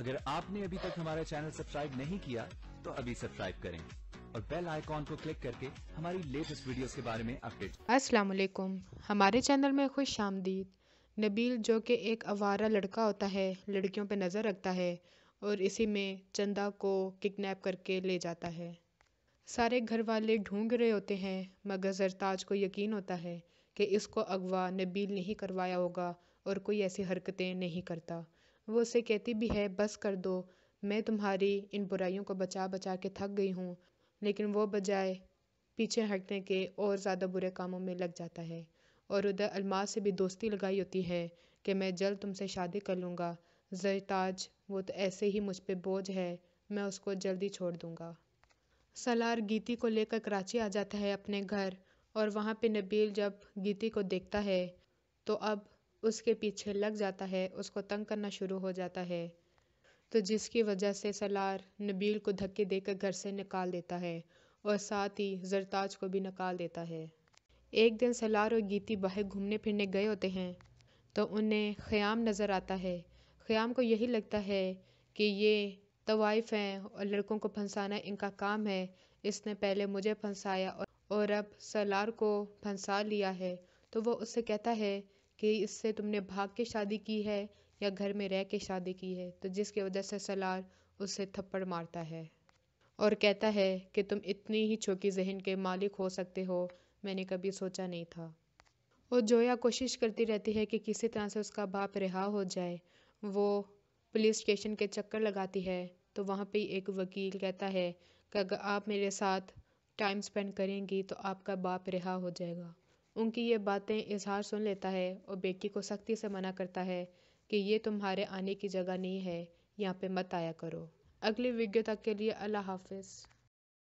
अगर आपने अभी तक हमारा चैनल सब्सक्राइब नहीं किया तो अभी सब्सक्राइब करें और बेल आइकॉन को क्लिक करके हमारी लेटेस्ट वीडियोस के बारे में अपडेट। अस्सलाम वालेकुम, हमारे चैनल में खुश आमदीद। नबील जो कि एक आवारा लड़का होता है, लड़कियों पे नज़र रखता है और इसी में चंदा को किडनैप करके ले जाता है। सारे घर वाले ढूंढ रहे होते हैं मगर जरताज को यकीन होता है कि इसको अगवा नबील नहीं करवाया होगा और कोई ऐसी हरकतें नहीं करता। वो उसे कहती भी है बस कर दो, मैं तुम्हारी इन बुराइयों को बचा बचा के थक गई हूँ, लेकिन वो बजाय पीछे हटने के और ज़्यादा बुरे कामों में लग जाता है। और उधर अलमास से भी दोस्ती लगाई होती है कि मैं जल्द तुमसे शादी कर लूँगा। जरताज वो तो ऐसे ही मुझ पे बोझ है, मैं उसको जल्दी छोड़ दूँगा। सलार गीती को लेकर कराची आ जाता है अपने घर, और वहाँ पे नबील जब गीती को देखता है तो अब उसके पीछे लग जाता है, उसको तंग करना शुरू हो जाता है। तो जिसकी वजह से सलार नबील को धक्के देकर घर से निकाल देता है और साथ ही जरताज को भी निकाल देता है। एक दिन सलार और गीती बाहर घूमने फिरने गए होते हैं तो उन्हें ख़याम नज़र आता है। ख़याम को यही लगता है कि ये तवाइफ हैं और लड़कों को फंसाना इनका काम है। इसने पहले मुझे फंसाया और अब सलार को फंसा लिया है। तो वो उससे कहता है कि इससे तुमने भाग के शादी की है या घर में रह के शादी की है। तो जिसकी वजह से सलार उससे थप्पड़ मारता है और कहता है कि तुम इतनी ही छोटी जहन के मालिक हो सकते हो, मैंने कभी सोचा नहीं था। और जोया कोशिश करती रहती है कि किसी तरह से उसका बाप रिहा हो जाए। वो पुलिस स्टेशन के चक्कर लगाती है तो वहाँ पे एक वकील कहता है कि अगर आप मेरे साथ टाइम स्पेंड करेंगी तो आपका बाप रिहा हो जाएगा। उनकी ये बातें इजहार सुन लेता है और बेटी को सख्ती से मना करता है कि ये तुम्हारे आने की जगह नहीं है, यहाँ पे मत आया करो। अगली वीडियो तक के लिए अल्लाह हाफिज़।